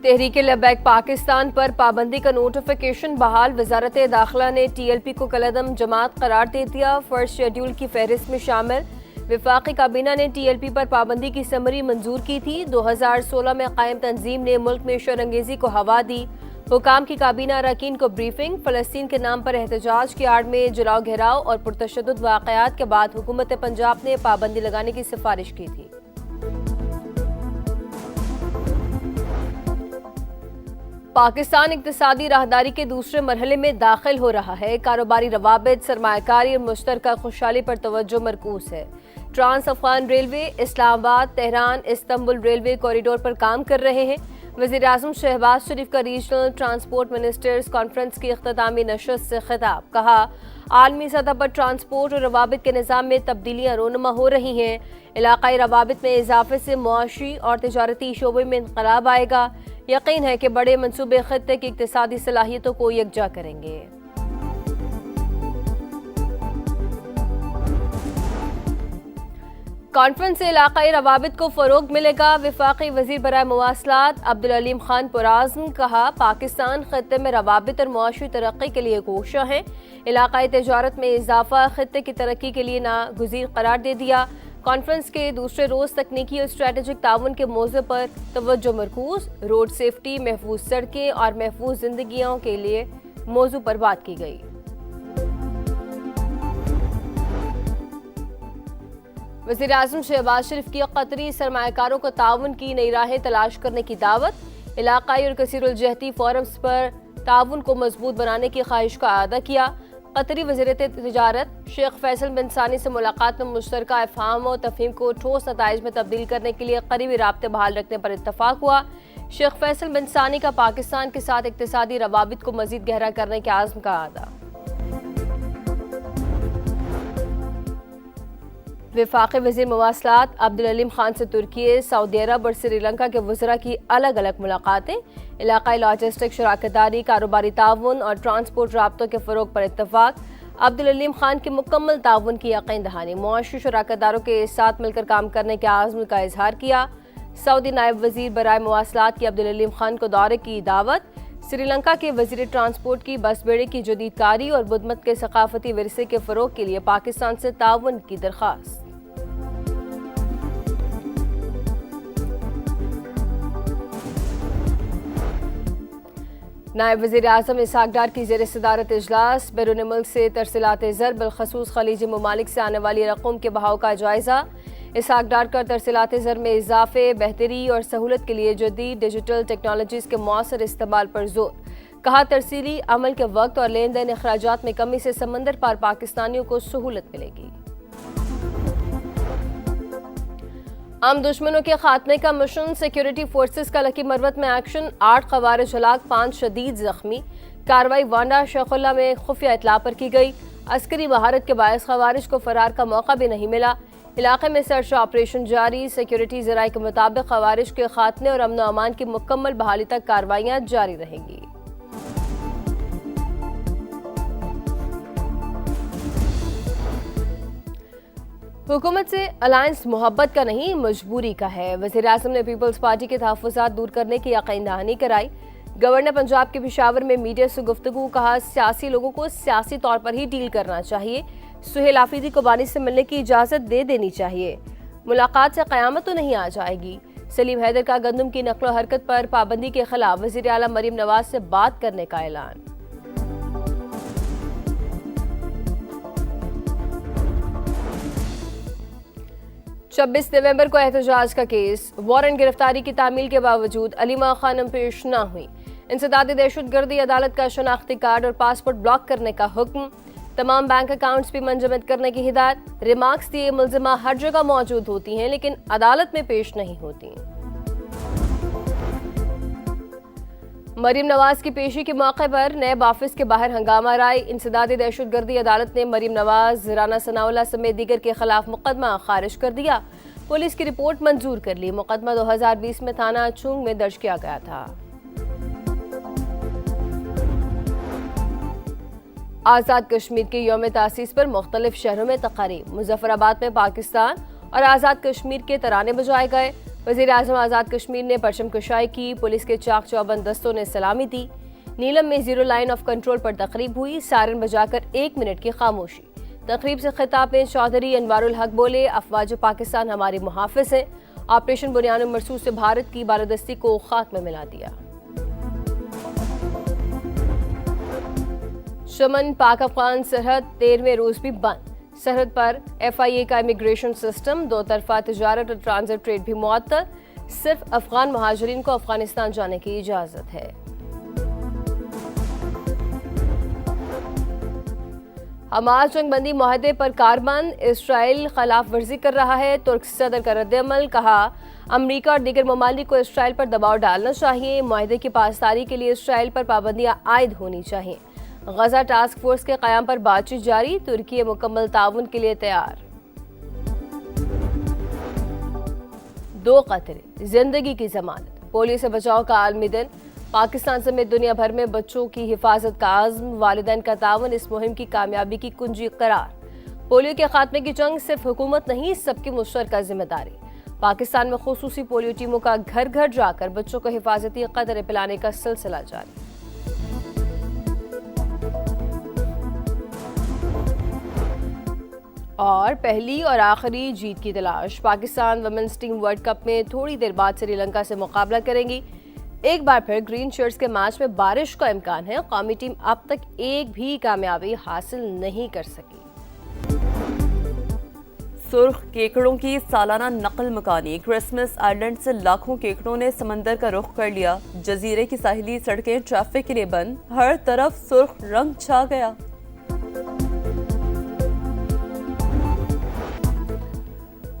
तहरीक लब्बैक पाकिस्तान पर पाबंदी का नोटिफिकेशन बहाल। वजारत दाखिला ने TLP को कलअदम जमात करार दे दिया। फर्स्ट शेड्यूल की फहरिस्त में शामिल। वफाकी काबीना ने TLP पर पाबंदी की समरी मंजूर की थी। 2016 में कायम तंजीम ने मुल्क में शरअंगेजी को हवा दी। हुकाम की काबीना अरकान को ब्रीफिंग। फलस्तीन के नाम पर एहतजाज की आड़ में जलाओ घेराव और पुरतशद्दुद वाक़यात के बाद हुकूमत पंजाब ने पाबंदी लगाने की सिफारिश की थी। पाकिस्तान इक्तिसादी राहदारी के दूसरे मरहले में दाखिल हो रहा है। कारोबारी रवाबित, सरमायाकारी और मुश्तरका खुशहाली पर तवज्जो मरकूज है। Trans Afghan railway Islamabad Tehran Istanbul railway corridor पर काम कर रहे हैं। वज़ीर-ए-आज़म शहबाज शरीफ का रीजनल ट्रांसपोर्ट मिनिस्टर्स कॉन्फ्रेंस की इख्तितामी नशस्त से खिताब। कहा, आलमी सतह पर ट्रांसपोर्ट और रवाबित के निज़ाम में तब्दीलियाँ रोनुमा हो रही हैं। इलाकाई रवाबित में इजाफे से मुआशी और तिजारती शोबे में इनकलाब आएगा। यकीन है कि बड़े मंसूबे खत्ते की इक्तिसादी सलाहियतों को यकजा करेंगे। कॉन्फ्रेंस से इलाकाई रवाबित को फरोग मिलेगा। वफाकी वजीर बराए मवासलात अब्दुल अलीम खान पुराज़म कहा, पाकिस्तान खत्ते में रवाबित और मुआशी तरक्की के लिए कोशा है। इलाकाई तजारत में इजाफा खत्ते की तरक्की के लिए नागुज़ीर करार दे दिया। कॉन्फ्रेंस के दूसरे रोज तकनीकी और स्ट्रेटेजिक ताउन के मौज़े पर तवज्जो मरकूज। रोड सेफ्टी, महफूज सड़कें और महफूज जिंदगियों के लिए मौजू पर बात की गई। वज़ीर-ए-आज़म शहबाज शरीफ की कतरी सरमायाकारों को ताउन की नई राहें तलाश करने की दावत। इलाकाई और कसीरुल-जहती फोरम्स पर ताउन को मजबूत बनाने की ख्वाहिश का अदा किया। कतरी वज़ीर तिजारत शेख फैसल बिन सानी से मुलाकात में मुश्तरका अफ़हाम और तफ़हीम को ठोस नताइज में तब्दील करने के लिए करीबी राब्ते बहाल रखने पर इत्तफाक हुआ। शेख फैसल बिन सानी का पाकिस्तान के साथ इक्तिसादी रवाबित को मज़ीद गहरा करने के आज़म का आदा। वफाकी वज़ीर मवासलात अब्दुल अलीम खान से तुर्की, सऊदी अरब और श्रीलंका के वज़रा की अलग अलग मुलाकातें। इलाकाई लॉजिस्टिक शराकतदारी, कारोबारी ताउन और ट्रांसपोर्ट राब्तों के फ़रोग पर इत्तफाक। अब्दुल अलीम खान की मुकम्मल ताउन की यकीन दहानी। मुआशी शराकतदारों के साथ मिलकर काम करने के आज़म का इजहार किया। सऊदी नायब वज़ीर बराए मवासलात की अब्दुल अलीम खान को दौरे की दावत। श्रीलंका के वज़ीर ट्रांसपोर्ट की बस बेड़े की जदीदकारी और बुद्धमत के सकाफती विरसे के फ़रोग के लिए पाकिस्तान से ताउन की दरख्वास्त। नायब वज़ीर-ए-आज़म इसहाक डार की ज़ेर सदारत इजलास। बैरून मुल्क से तरसीलात ज़र बिलखसूस खलीजी ममालिक से आने वाली रकूम के बहाव का जायज़ा। इसहाक डार का तरसीलात ज़र में इजाफे, बेहतरी और सहूलत के लिए जदीद डिजिटल टेक्नोलॉजीज़ के मौसर इस्तेमाल पर जोर। कहा, तरसीली अमल के वक्त और लेन देन अखराजात में कमी से समंदर पार पाकिस्तानियों को सहूलत मिलेगी। आम दुश्मनों के खात्मे का मिशन। सिक्योरिटी फोर्सेस का लकी मरवत में एक्शन। 8 खवारिज हलाक, 5 शदीद जख्मी। कार्रवाई वांडा शेखुल्ला में खुफिया इतला पर की गई। अस्करी महारत के बायस खवारिज को फरार का मौका भी नहीं मिला। इलाके में सर्च ऑपरेशन जारी। सिक्योरिटी ज़राए के मुताबिक खवारिज के खात्मे और अमन अमान की मुकम्मल बहाली तक कार्रवाइयाँ जारी रहेंगी। हुकूमत से अलायंस मोहब्बत का नहीं मजबूरी का है। वज़ीर-ए-आज़म ने पीपल्स पार्टी के तहफ़्फ़ुज़ात दूर करने की यकीन दहानी कराई। गवर्नर पंजाब के पेशावर में मीडिया से गुफ्तगू। कहा, सियासी लोगों को सियासी तौर पर ही डील करना चाहिए। सुहेल आफरीदी को बानी से मिलने की इजाज़त दे देनी चाहिए। मुलाकात से क़यामत तो नहीं आ जाएगी। सलीम हैदर का गंदम की नकलो हरकत पर पाबंदी के खिलाफ वज़ीर आला मरीम नवाज से बात करने का ऐलान। 26 नवंबर को एहतजाज का केस। वारंट गिरफ्तारी की तामील के बावजूद अलीमा खानम पेश न हुई। इंसदाद दहशतगर्दी अदालत का शनाख्ती कार्ड और पासपोर्ट ब्लॉक करने का हुक्म। तमाम बैंक अकाउंट्स भी मुंजमद करने की हिदायत। रिमार्क्स दिए, मुलजिमा हर जगह मौजूद होती हैं लेकिन अदालत में पेश नहीं होती। मरीम नवाज की पेशी के मौके पर नैब ऑफिस के बाहर हंगामा राय। इंसदाद दहशतगर्दी अदालत ने मरीम नवाज, राना सनाउल्लाह समेत दीगर के खिलाफ मुकदमा खारिज कर दिया। पुलिस की रिपोर्ट मंजूर कर ली। मुकदमा 2020 में थाना चुंग में दर्ज किया गया था। आज़ाद कश्मीर के यौम तासीस पर मुख्तलिफ शहरों में तकारीब। मुजफ्फराबाद में पाकिस्तान और आज़ाद कश्मीर के तराने बजाए गए। वज़ीर आज़म आज़ाद कश्मीर ने परचम कुशाई की, पुलिस के चाक चौबंद दस्तों ने सलामी दी। नीलम में जीरो लाइन ऑफ कंट्रोल पर तकरीब हुई, सायरन बजाकर 1 मिनट की खामोशी। तकरीब से खिताब में चौधरी अनवारुल हक बोले, अफवाज पाकिस्तान हमारी मुहाफिज है। ऑपरेशन बुनियान मरसूद से भारत की बालादस्ती को खाक में मिला दिया। चमन पाक अफगान सरहद 13वें रोज भी बंद। सरहद पर FIA का इमिग्रेशन सिस्टम, दो तरफा तजारत और ट्रांजिट ट्रेड भी मुअत्तल। सिर्फ अफगान महाजरीन को अफगानिस्तान जाने की इजाजत है। हमास जंगबंदी मुआहदे पर कारबंद, इसराइल खिलाफ वर्जी कर रहा है। तुर्क सदर का रद्द-ए-अमल, कहा अमरीका और दीगर ममालिक को इसराइल पर दबाव डालना चाहिए। मुआहदे की पासदारी के लिए इसराइल पर पाबंदियां आयद होनी चाहिए। गजा टास्क फोर्स के क़याम पर बातचीत जारी, तुर्की मुकम्मल ताउन के लिए तैयार। 2 कत्ल, जिंदगी की जमानत, पोलियो से बचाव का आलमी दिन। पाकिस्तान समेत दुनिया भर में बच्चों की हिफाजत का आज़म, वालिदैन का तावन इस मुहिम की कामयाबी की कुंजी करार। पोलियो के खात्मे की जंग सिर्फ हुकूमत नहीं, सबकी मुश्तरका जिम्मेदारी। पाकिस्तान में खुसूसी पोलियो टीमों का घर घर जाकर बच्चों को हिफाजती कदर पिलाने का सिलसिला जारी। और पहली और आखिरी जीत की तलाश, Pakistan women's team world cup में थोड़ी देर बाद श्रीलंका से मुकाबला करेंगी। एक बार फिर ग्रीन शर्ट्स के मैच में बारिश का इम्कान है। कौमी टीम अब तक एक भी कामयाबी हासिल नहीं कर सकी। सुर्ख केकड़ों की सालाना नकल मकानी, क्रिसमस आइलैंड से लाखों केकड़ों ने समंदर का रुख कर लिया। जजीरे की साहिली सड़कें ट्रैफिक के लिए बंद, हर तरफ सुर्ख रंग छा गया।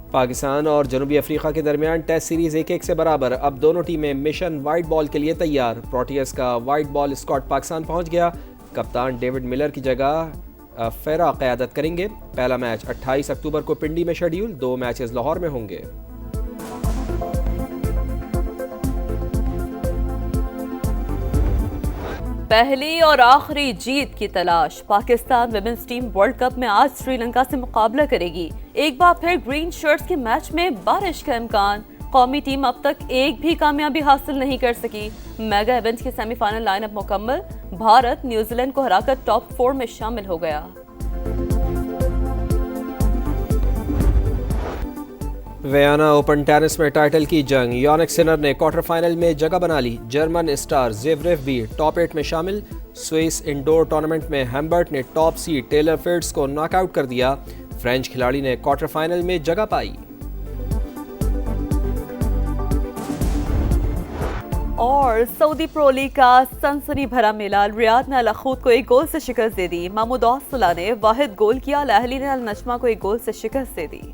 पाकिस्तान और जनूबी अफ्रीका के दरमियान टेस्ट सीरीज 1-1 से बराबर। अब दोनों टीमें मिशन वाइट बॉल के लिए तैयार। प्रोटियस का वाइट बॉल स्क्वाड पाकिस्तान पहुंच गया। कप्तान डेविड मिलर की जगह फेरा क़यादत करेंगे। पहला मैच 28 अक्टूबर को पिंडी में शेड्यूल, 2 मैचेस लाहौर में होंगे। पहली और आखिरी जीत की तलाश, Pakistan women's team world cup में आज श्रीलंका से मुकाबला करेगी। एक बार फिर ग्रीन शर्ट्स के मैच में बारिश का इम्कान, कौमी टीम अब तक एक भी कामयाबी हासिल नहीं कर सकी। मेगा इवेंट की सेमीफाइनल लाइनअप मुकम्मल, भारत न्यूजीलैंड को हराकर टॉप 4 में शामिल हो गया। वियना ओपन टेनिस में टाइटल की जंग, यानिक सिनर ने क्वार्टर फाइनल में जगह बना ली। जर्मन स्टार ज़ेवरेव भी टॉप 8 में शामिल। स्विस इंडोर टूर्नामेंट में हैम्बर्ट ने टॉप सीड टेलर फिट्स को नॉकआउट कर दिया। फ्रेंच खिलाड़ी ने क्वार्टर फाइनल में जगह पाई। और सऊदी प्रो लीग का सनसनी भरा मेला, रियाद ने अल अखूद को 1 गोल से शिकस्त दे दी। महमूद औसला ने वाहिद गोल किया, अल अहली ने अल नजमा को 1 गोल से शिकस्त दे दी।